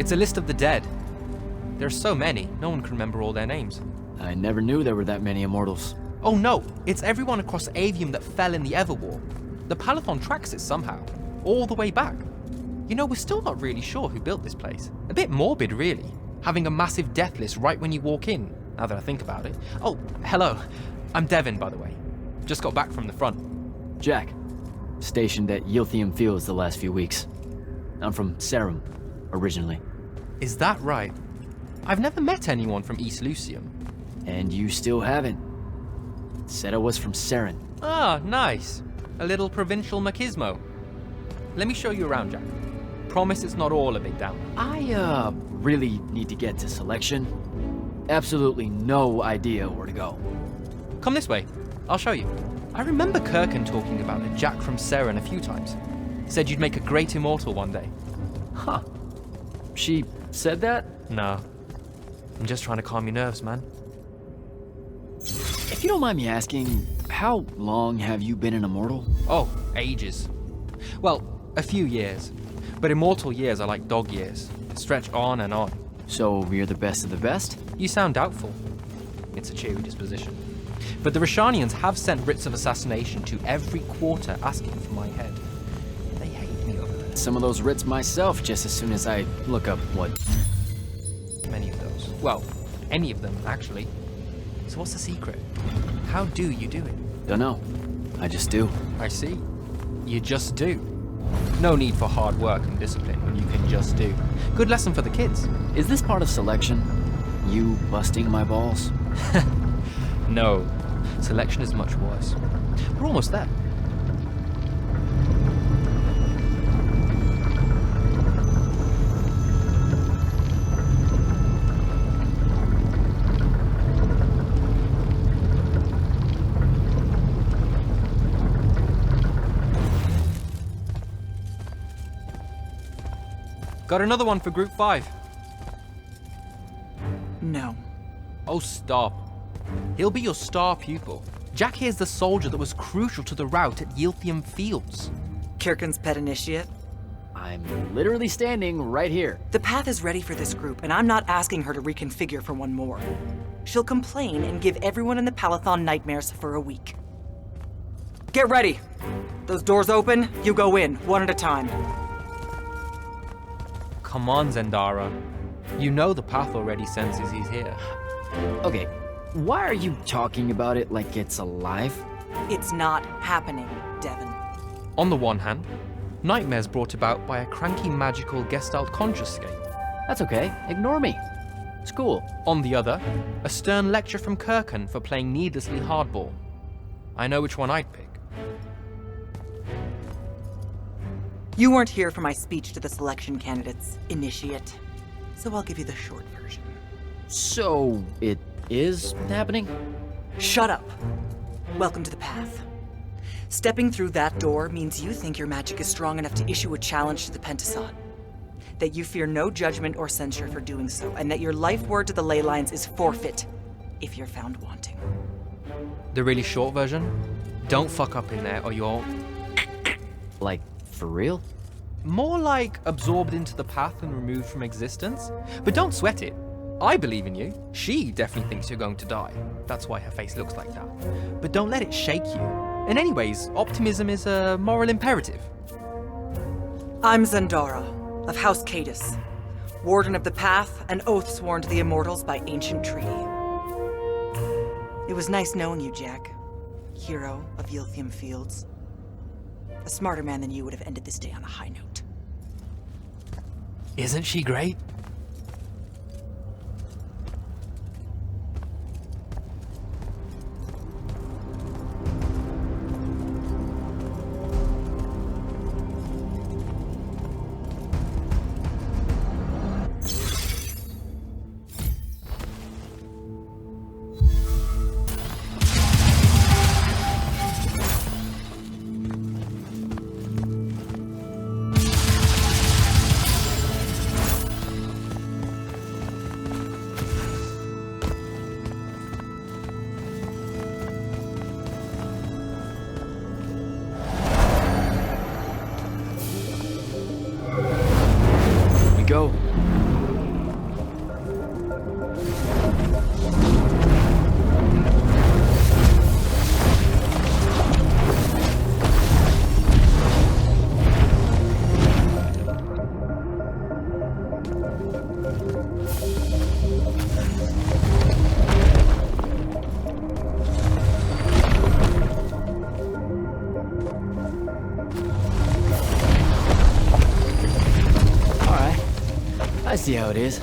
It's a list of the dead. There are so many, no one can remember all their names. I never knew there were that many Immortals. Oh no, it's everyone across Aveum that fell in the Everwar. The Palathon tracks it somehow, all the way back. You know, we're still not really sure who built this place. A bit morbid, really, having a massive death list right when you walk in, now that I think about it. Oh, hello. I'm Devin, by the way. Just got back from the front. Jack, stationed at Yilthium Fields the last few weeks. I'm from Serum, originally. Is that right? I've never met anyone from East Lucium. And you still haven't. Said I was from Seren. Ah, nice. A little provincial machismo. Let me show you around, Jack. Promise it's not all a big downer. I, really need to get to selection. Absolutely no idea where to go. Come this way. I'll show you. I remember Kirkin talking about a Jack from Seren a few times. Said you'd make a great immortal one day. Huh. She said that? No. I'm just trying to calm your nerves, man. If you don't mind me asking, how long have you been an immortal? Oh, ages. Well, a few years. But immortal years are like dog years. Stretch on and on. So you're the best of the best? You sound doubtful. It's a cheery disposition. But the Rishanians have sent writs of assassination to every quarter asking for my head. They hate me over there. Some of those writs myself just as soon as I look up what... Many of those. Well, any of them, actually. So what's the secret? How do you do it? Dunno. I just do. I see. You just do. No need for hard work and discipline when you can just do. Good lesson for the kids. Is this part of selection? You busting my balls? No. Selection is much worse. We're almost there. Got another one for Group 5. No. Oh, stop. He'll be your star pupil. Jack here's the soldier that was crucial to the rout at Yilthium Fields. Kirkin's pet initiate? I'm literally standing right here. The path is ready for this group, and I'm not asking her to reconfigure for one more. She'll complain and give everyone in the Palathon nightmares for a week. Get ready! Those doors open, you go in, one at a time. Come on, Zendara. You know the path already senses he's here. Okay, why are you talking about it like it's alive? It's not happening, Devin. On the one hand, nightmares brought about by a cranky magical Gestalt consciouscape. That's okay, ignore me. It's cool. On the other, a stern lecture from Kirkin for playing needlessly hardball. I know which one I'd pick. You weren't here for my speech to the selection candidates, initiate. So I'll give you the short version. So, it is happening? Shut up. Welcome to the path. Stepping through that door means you think your magic is strong enough to issue a challenge to the Pentasod. That you fear no judgment or censure for doing so, and that your life word to the ley lines is forfeit if you're found wanting. The really short version? Don't fuck up in there or you'll... Like, for real? More like absorbed into the path and removed from existence. But don't sweat it. I believe in you. She definitely thinks you're going to die. That's why her face looks like that. But don't let it shake you. And anyways, optimism is a moral imperative. I'm Zendara, of House Cadus, Warden of the Path, an oath sworn to the Immortals by ancient treaty. It was nice knowing you, Jack. Hero of Yilthium Fields. A smarter man than you would have ended this day on a high note. Isn't she great? Alright. I see how it is.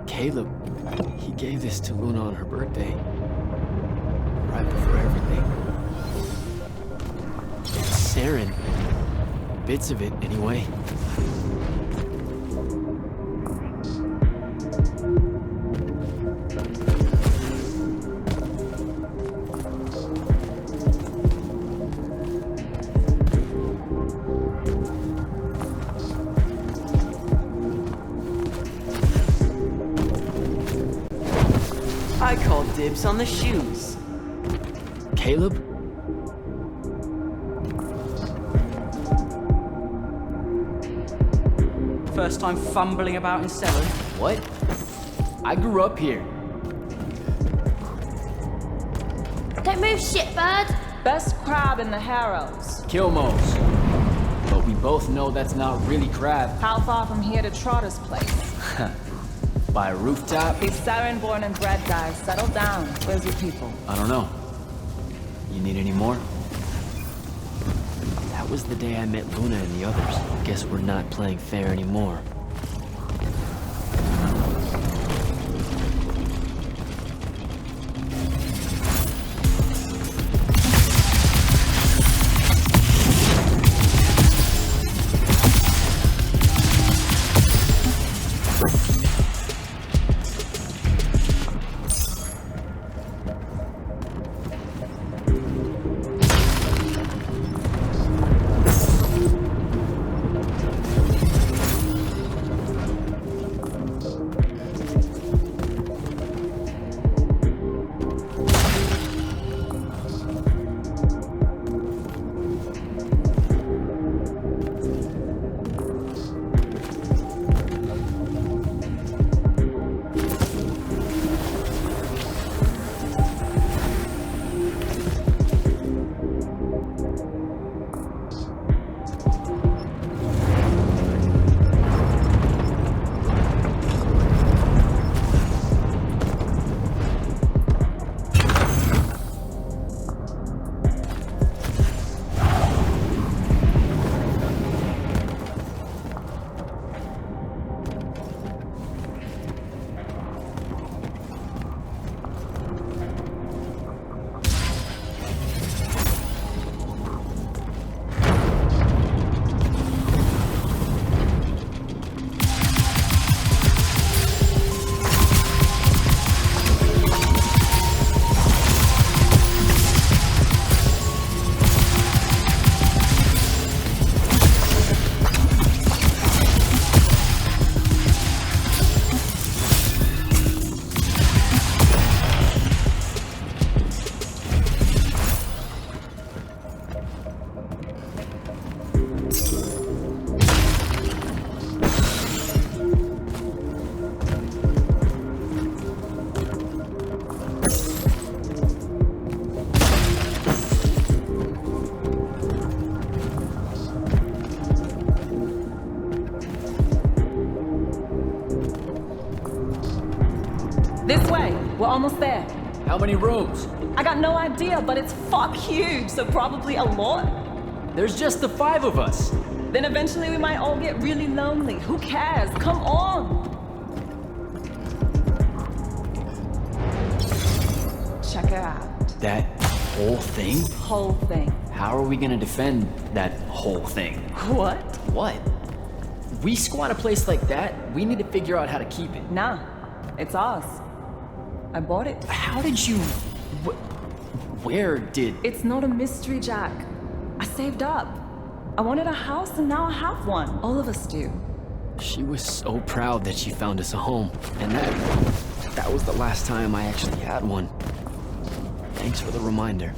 Caleb, he gave this to Luna on her birthday. Right before everything. Saren. Bits of it, anyway. I call dibs on the shoes. Caleb? First time fumbling about in Seven. What? I grew up here. Don't move, shitbird! Best crab in the Harrows. Kilmos. But we both know that's not really crab. How far from here to Trotter's place? By a rooftop? These Saren born and bred guys, settle down. Where's your people? I don't know. You need any more? That was the day I met Luna and the others. Guess we're not playing fair anymore. This way. We're almost there. How many rooms? I got no idea, but it's fuck huge, so probably a lot. There's just the 5 of us. Then eventually we might all get really lonely. Who cares? Come on! Check it out. That whole thing? Whole thing. How are we gonna defend that whole thing? What? What? We squat a place like that, we need to figure out how to keep it. Nah, it's ours. I bought it. How did you... Where did... It's not a mystery, Jack. I saved up. I wanted a house and now I have one. All of us do. She was so proud that she found us a home. And that was the last time I actually had one. Thanks for the reminder.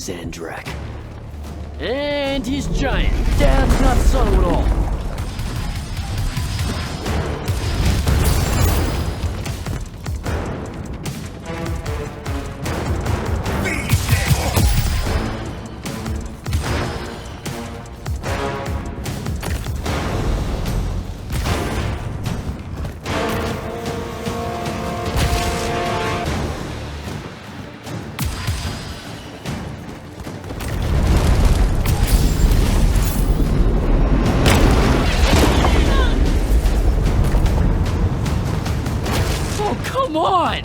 Sandrak. And he's giant. That's not subtle at all. Come on!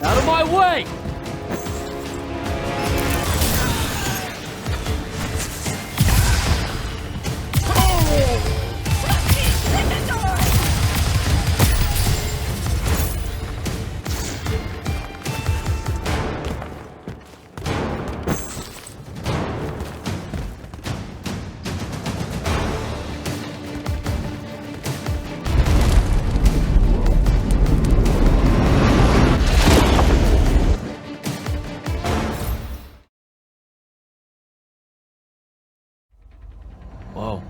Out of my way! Whoa.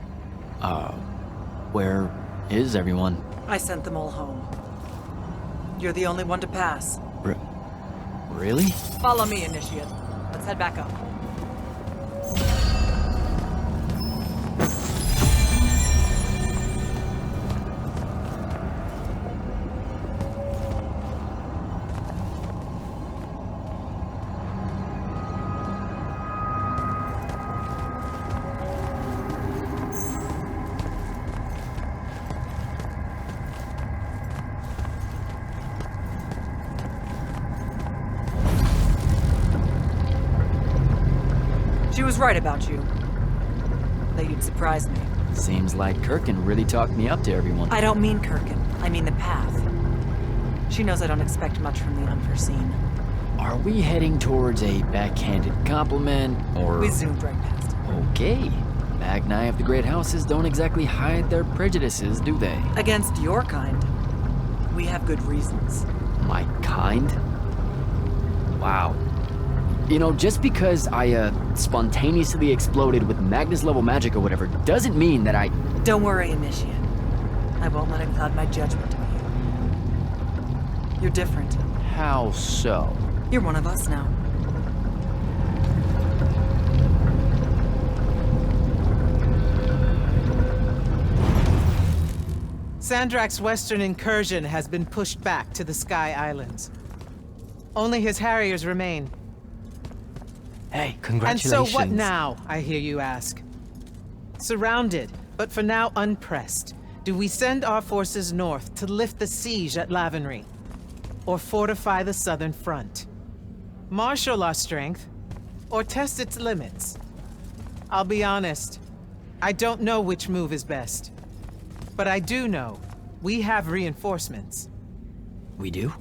Where is everyone? I sent them all home. You're the only one to pass. Really? Follow me, Initiate. Let's head back up. She was right about you. That you'd surprise me. Seems like Kirkin really talked me up to everyone. I don't mean Kirkin. I mean the path. She knows I don't expect much from the unforeseen. Are we heading towards a backhanded compliment, or...? We zoomed right past it. Okay. Magni of the Great Houses don't exactly hide their prejudices, do they? Against your kind, we have good reasons. My kind? Wow. You know, just because I, spontaneously exploded with Magnus-level magic or whatever, doesn't mean that I... Don't worry, Initiate. I won't let it cloud my judgment of you. You're different. How so? You're one of us now. Sandrak's western incursion has been pushed back to the Sky Islands. Only his Harriers remain. Hey, Congratulations. And so what now, I hear you ask? Surrounded, but for now unpressed, do we send our forces north to lift the siege at Lavenry? Or fortify the southern front? Marshal our strength, or test its limits. I'll be honest, I don't know which move is best. But I do know we have reinforcements. We do?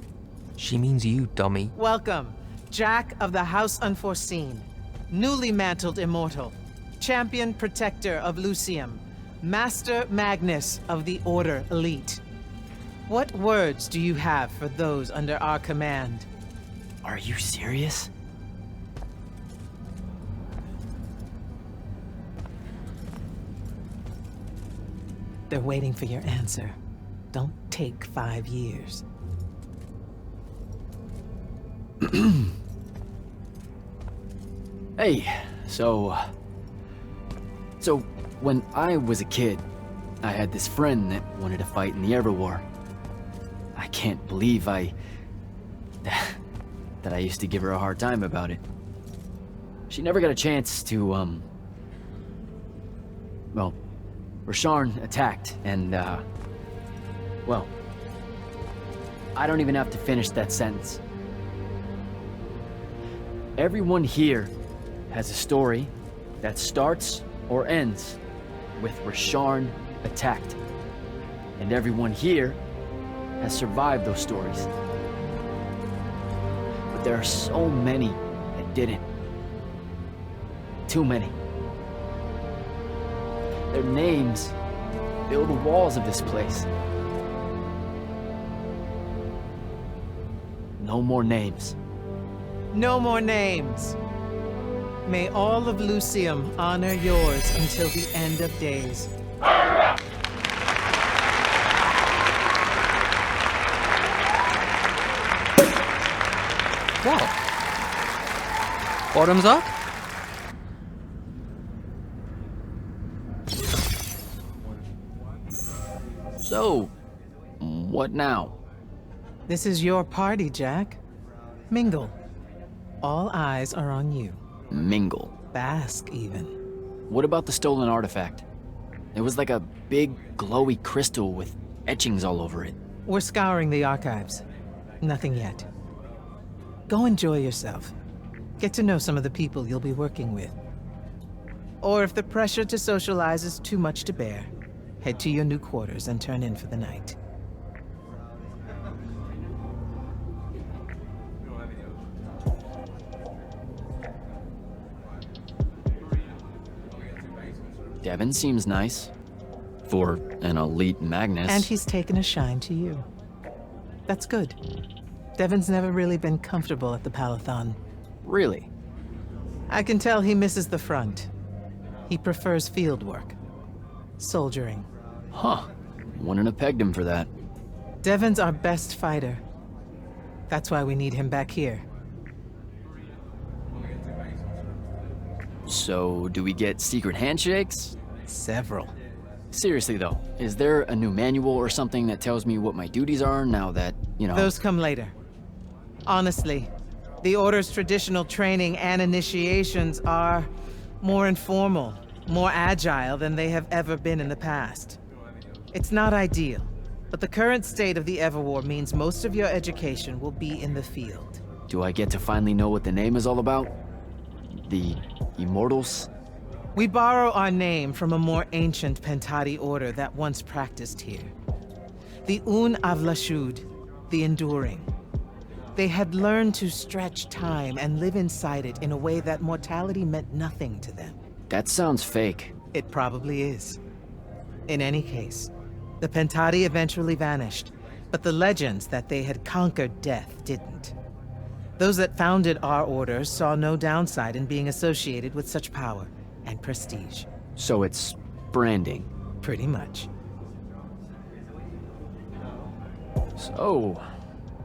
She means you, dummy. Welcome, Jack of the House Unforeseen, newly mantled immortal, champion protector of Lucium, Master Magnus of the Order Elite. What words do you have for those under our command? Are you serious? They're waiting for your answer. Don't take 5 years. Hey, so when I was a kid, I had this friend that wanted to fight in the Everwar. I can't believe that I used to give her a hard time about it. She never got a chance to, well, Rasharn attacked, and, well, I don't even have to finish that sentence. Everyone here has a story that starts or ends with Rasharn attacked. And everyone here has survived those stories. But there are so many that didn't. Too many. Their names fill the walls of this place. No more names. No more names. May all of Lucium honor yours until the end of days. What? Bottoms up? So, what now? This is your party, Jack. Mingle. All eyes are on you. Mingle. Bask, even. What about the stolen artifact? It was like a big, glowy crystal with etchings all over it. We're scouring the archives. Nothing yet. Go enjoy yourself. Get to know some of the people you'll be working with. Or if the pressure to socialize is too much to bear, head to your new quarters and turn in for the night. Devin seems nice. For an elite Magnus. And he's taken a shine to you. That's good. Devin's never really been comfortable at the Palathon. Really? I can tell he misses the front. He prefers field work. Soldiering. Huh. Wouldn't have pegged him for that. Devin's our best fighter. That's why we need him back here. So, do we get secret handshakes? Several. Seriously though, is there a new manual or something that tells me what my duties are now that, you know... Those come later. Honestly, the Order's traditional training and initiations are more informal, more agile than they have ever been in the past. It's not ideal, but the current state of the Everwar means most of your education will be in the field. Do I get to finally know what the name is all about? The Immortals? We borrow our name from a more ancient Pentati order that once practiced here. The Un Avlashud, the Enduring. They had learned to stretch time and live inside it in a way that mortality meant nothing to them. That sounds fake. It probably is. In any case, the Pentati eventually vanished, but the legends that they had conquered death didn't. Those that founded our order saw no downside in being associated with such power and prestige. So it's branding. Pretty much. So,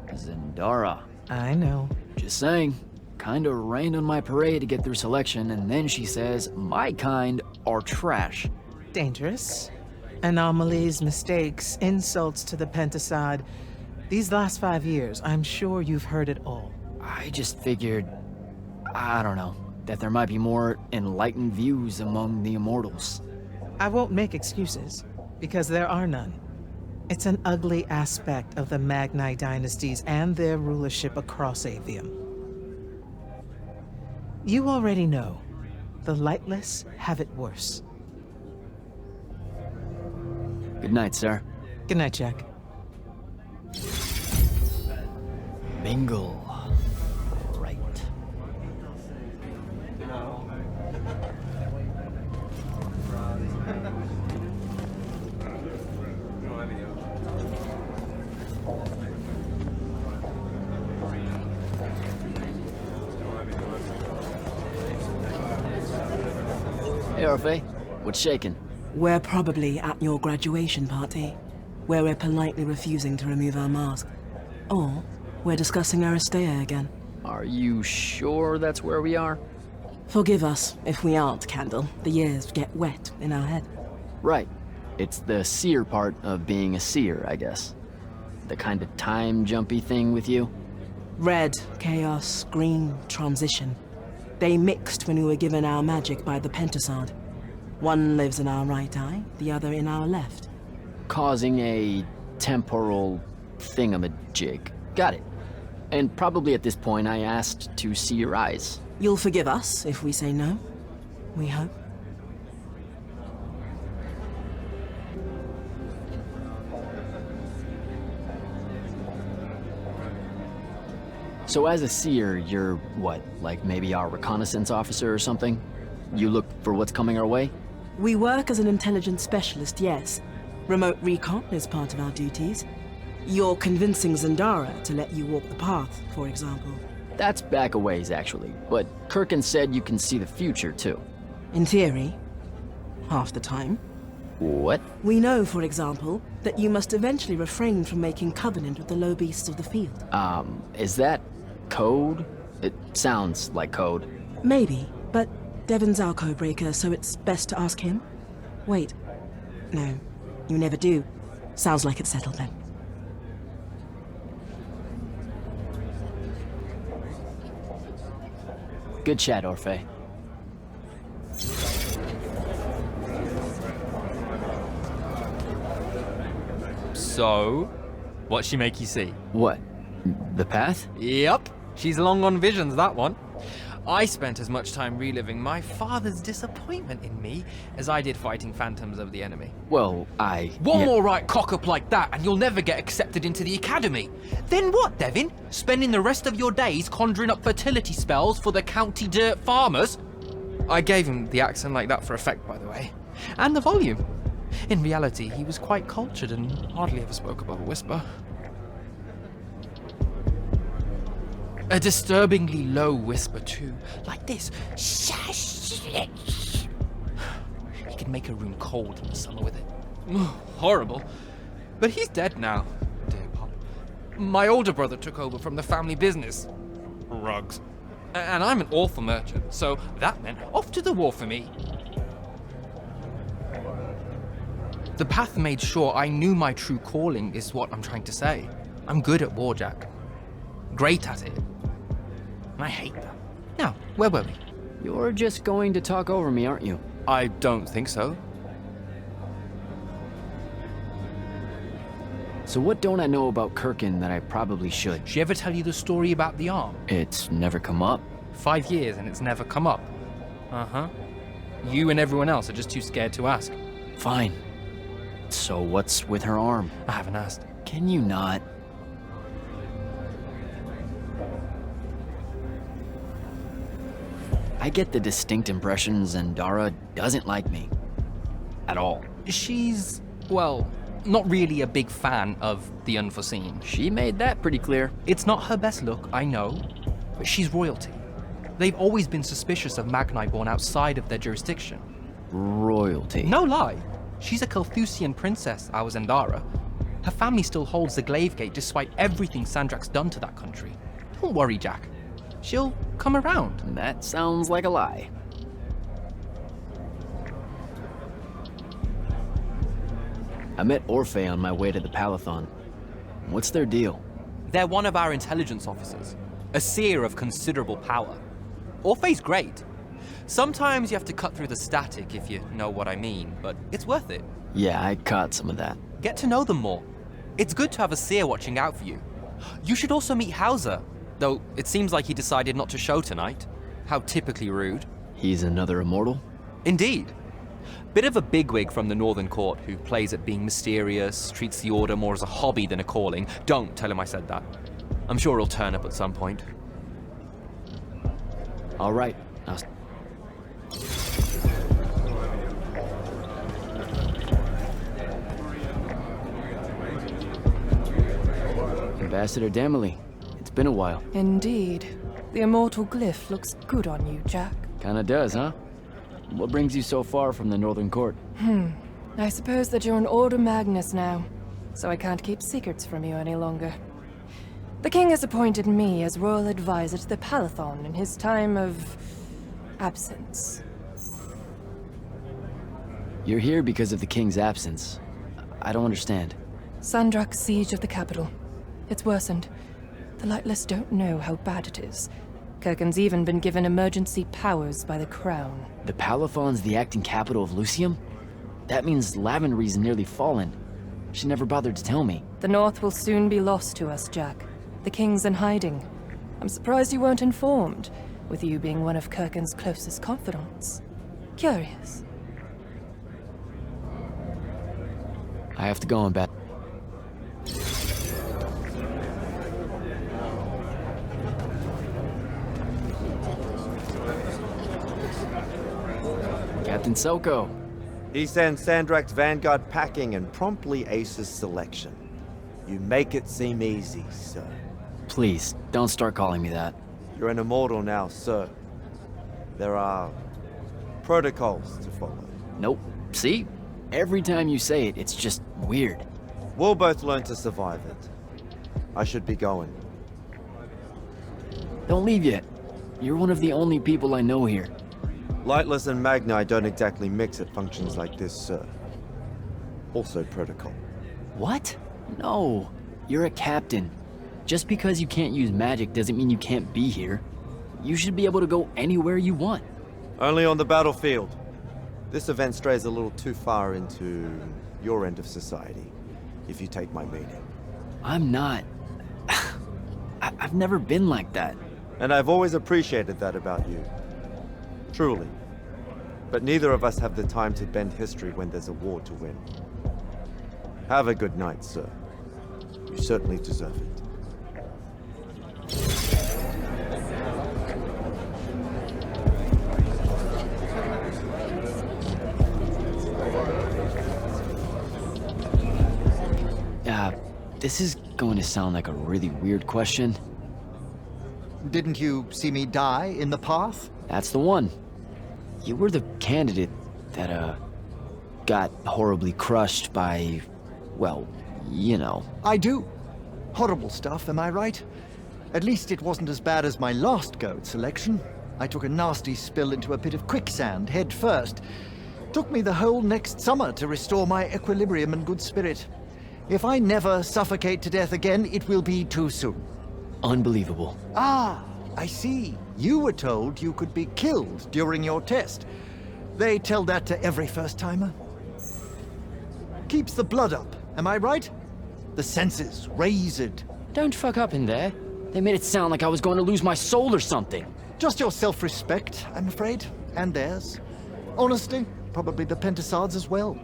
Zendara. I know. Just saying. Kinda rained on my parade to get through selection, and then she says, my kind are trash. Dangerous. Anomalies, mistakes, insults to the Pentasod. These last 5 years, I'm sure you've heard it all. I just figured, I don't know, that there might be more enlightened views among the Immortals. I won't make excuses, because there are none. It's an ugly aspect of the Magni dynasties and their rulership across Aveum. You already know. The lightless have it worse. Good night, sir. Good night, Jack. Bingle. Right. Hey, Orphe. What's shaking? We're probably at your graduation party, where we're politely refusing to remove our mask. Or we're discussing Aristea again. Are you sure that's where we are? Forgive us if we aren't, Candle. The years get wet in our head. Right. It's the seer part of being a seer, I guess. The kind of time-jumpy thing with you. Red, chaos, green, transition. They mixed when we were given our magic by the Pentasod. One lives in our right eye, the other in our left. Causing a temporal thingamajig. Got it. And probably at this point I asked to see your eyes. You'll forgive us if we say no. We hope. So as a seer, you're what, like maybe our reconnaissance officer or something? You look for what's coming our way? We work as an intelligence specialist, yes. Remote recon is part of our duties. You're convincing Zendara to let you walk the path, for example. That's back a ways, actually. But Kirkin said you can see the future, too. In theory, half the time. What? We know, for example, that you must eventually refrain from making covenant with the low beasts of the field. Is that code? It sounds like code. Maybe, but Devon's our codebreaker, so it's best to ask him. Wait. No, you never do. Sounds like it's settled then. Good chat, Orphe. So, what'd she make you see? What? The path? Yep, she's long on visions, that one. I spent as much time reliving my father's disappointment in me as I did fighting phantoms of the enemy. Well, One more right cock-up like that and you'll never get accepted into the academy. Then what, Devin? Spending the rest of your days conjuring up fertility spells for the county dirt farmers? I gave him the accent like that for effect, by the way. And the volume. In reality, he was quite cultured and hardly ever spoke above a whisper. A disturbingly low whisper, too. Like this. He could make a room cold in the summer with it. Horrible. But he's dead now, dear Pop. My older brother took over from the family business. Rugs. And I'm an awful merchant, so that meant off to the war for me. The path made sure I knew my true calling is what I'm trying to say. I'm good at war, Jack. Great at it. And I hate that. Now, where were we? You're just going to talk over me, aren't you? I don't think so. So what don't I know about Kirkin that I probably should? She ever tell you the story about the arm? It's never come up. 5 years and it's never come up. Uh-huh. You and everyone else are just too scared to ask. Fine. So what's with her arm? I haven't asked. Can you not? I get the distinct impression Zendara doesn't like me. At all. She's, well, not really a big fan of the unforeseen. She made that pretty clear. It's not her best look, I know, but she's royalty. They've always been suspicious of Magni born outside of their jurisdiction. Royalty. No lie. She's a Kelthusian princess, our Zendara. Her family still holds the Glaive Gate despite everything Sandrak's done to that country. Don't worry, Jack. She'll come around. That sounds like a lie. I met Orphe on my way to the Palathon. What's their deal? They're one of our intelligence officers, a seer of considerable power. Orphe's great. Sometimes you have to cut through the static, if you know what I mean, but it's worth it. Yeah, I caught some of that. Get to know them more. It's good to have a seer watching out for you. You should also meet Hauser, though it seems like he decided not to show tonight. How typically rude. He's another immortal? Indeed. Bit of a bigwig from the Northern Court who plays at being mysterious, treats the Order more as a hobby than a calling. Don't tell him I said that. I'm sure he'll turn up at some point. All right. Ambassador Damley, it's been a while. Indeed. The immortal glyph looks good on you, Jack. Kinda does, huh? What brings you so far from the Northern Court? I suppose that you're an Order Magnus now, so I can't keep secrets from you any longer. The king has appointed me as royal advisor to the Palathon in his time of absence. You're here because of the king's absence. I don't understand. Sandrak's siege of the capital. It's worsened. The Lightless don't know how bad it is. Kirken's even been given emergency powers by the crown. The Palathon's the acting capital of Lucium? That means Lavenry's nearly fallen. She never bothered to tell me. The North will soon be lost to us, Jack. The king's in hiding. I'm surprised you weren't informed, with you being one of Kirken's closest confidants. Curious. I have to go on back. Captain Soko. He sends Sandrak's vanguard packing and promptly aces selection. You make it seem easy, sir. Please, don't start calling me that. You're an immortal now, sir. There are protocols to follow. Nope. See? Every time you say it, it's just weird. We'll both learn to survive it. I should be going. Don't leave yet. You're one of the only people I know here. Lightless and Magni don't exactly mix at functions like this, sir. Also protocol. What? No. You're a captain. Just because you can't use magic doesn't mean you can't be here. You should be able to go anywhere you want. Only on the battlefield. This event strays a little too far into your end of society, if you take my meaning. I'm not. I've never been like that. And I've always appreciated that about you. Truly. But neither of us have the time to bend history when there's a war to win. Have a good night, sir. You certainly deserve it. This is going to sound like a really weird question. Didn't you see me die in the path? That's the one. You were the candidate that, got horribly crushed by, well, you know. I do. Horrible stuff, am I right? At least it wasn't as bad as my last go at selection. I took a nasty spill into a pit of quicksand head first. Took me the whole next summer to restore my equilibrium and good spirit. If I never suffocate to death again, it will be too soon. Unbelievable. Ah, I see. You were told you could be killed during your test. They tell that to every first-timer. Keeps the blood up, am I right? The senses raised. Don't fuck up in there. They made it sound like I was going to lose my soul or something. Just your self-respect, I'm afraid, and theirs. Honestly, probably the Pentasards as well.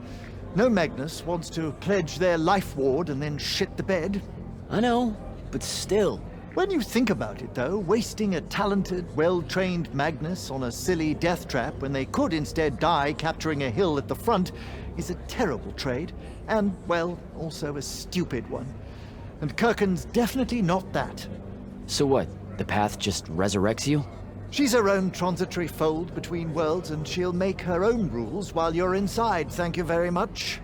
No Magnus wants to pledge their life ward and then shit the bed. I know, but still. When you think about it, though, wasting a talented, well-trained Magnus on a silly death trap when they could instead die capturing a hill at the front is a terrible trade, and, well, also a stupid one. And Kirken's definitely not that. So what, the path just resurrects you? She's her own transitory fold between worlds, and she'll make her own rules while you're inside, thank you very much.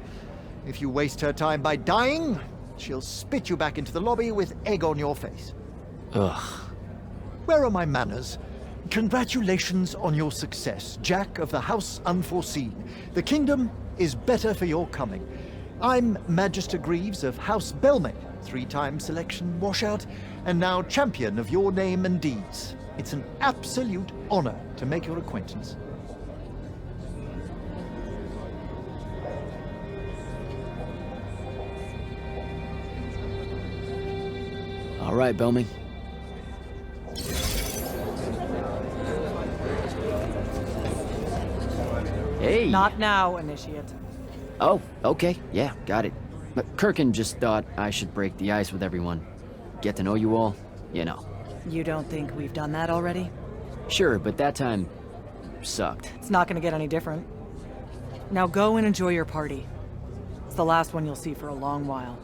If you waste her time by dying, she'll spit you back into the lobby with egg on your face. Ugh. Where are my manners? Congratulations on your success, Jack of the House Unforeseen. The kingdom is better for your coming. I'm Magister Greaves of House Belmay, 3-time selection washout, and now champion of your name and deeds. It's an absolute honor to make your acquaintance. All right, Belming. Hey! Not now, Initiate. Oh, okay. Yeah, got it. But Kirkin just thought I should break the ice with everyone. Get to know you all, you know. You don't think we've done that already? Sure, but that time sucked. It's not gonna get any different. Now go and enjoy your party. It's the last one you'll see for a long while.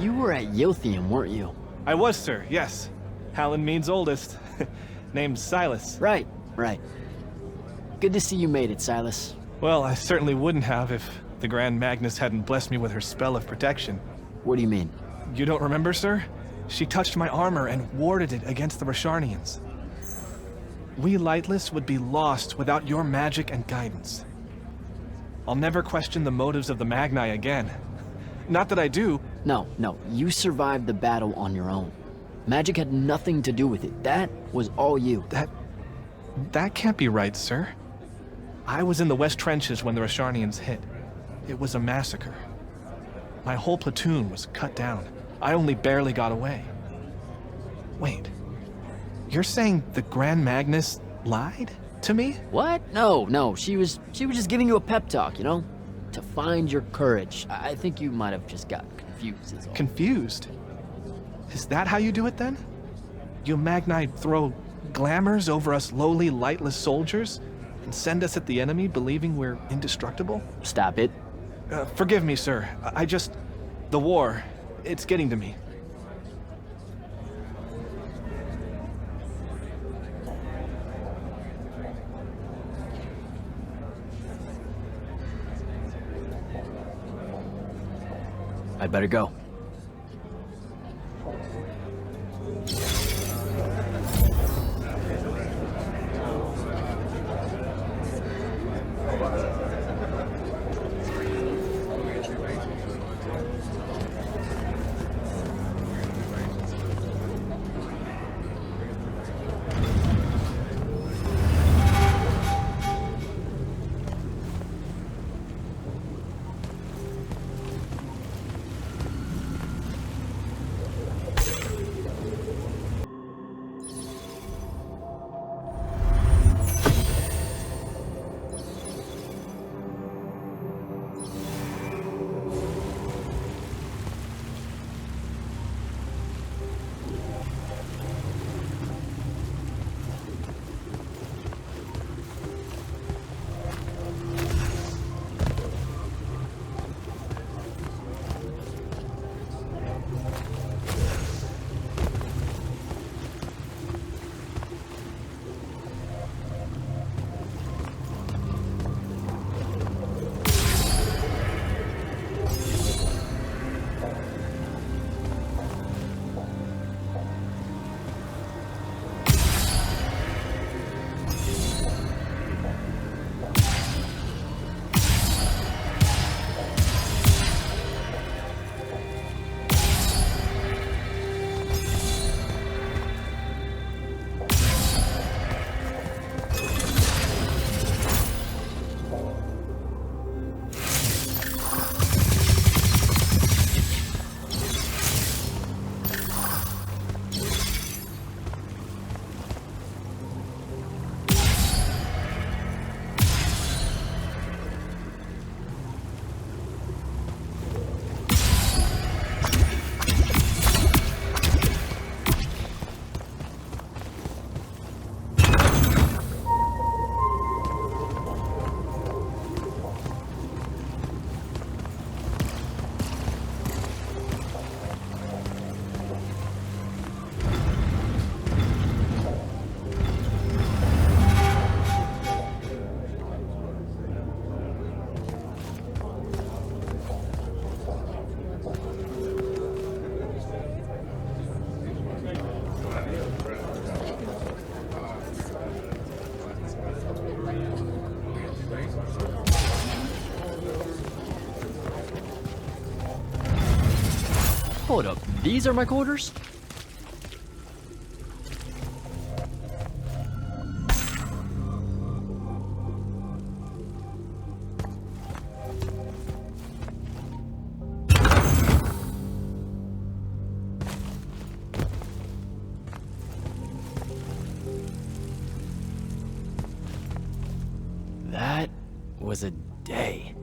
You were at Yothium, weren't you? I was, sir, yes. Hallen means oldest. Name's Silas. Right. Good to see you made it, Silas. Well, I certainly wouldn't have if the Grand Magnus hadn't blessed me with her spell of protection. What do you mean? You don't remember, sir? She touched my armor and warded it against the Rasharnians. We Lightless would be lost without your magic and guidance. I'll never question the motives of the Magni again. Not that I do. No, you survived the battle on your own. Magic had nothing to do with it. That was all you. That can't be right, sir. I was in the West Trenches when the Rasharnians hit. It was a massacre. My whole platoon was cut down. I only barely got away. Wait. You're saying the Grand Magnus lied to me? What? No. She was just giving you a pep talk, you know? To find your courage. I think you might have just got confused is all. Confused? Is that how you do it then? You Magni throw glamours over us lowly, lightless soldiers and send us at the enemy believing we're indestructible? Stop it. Forgive me, sir. The war, it's getting to me. I better go. Hold up, these are my quarters? That was a day.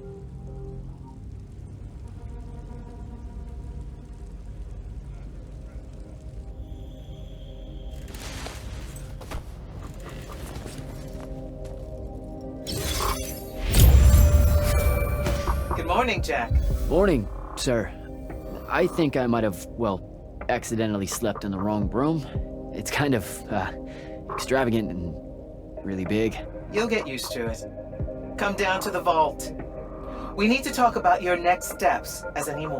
Good morning, Jack. Morning, sir. I think I might have, well, accidentally slept in the wrong room. It's kind of, extravagant and really big. You'll get used to it. Come down to the vault. We need to talk about your next steps as an Immortal.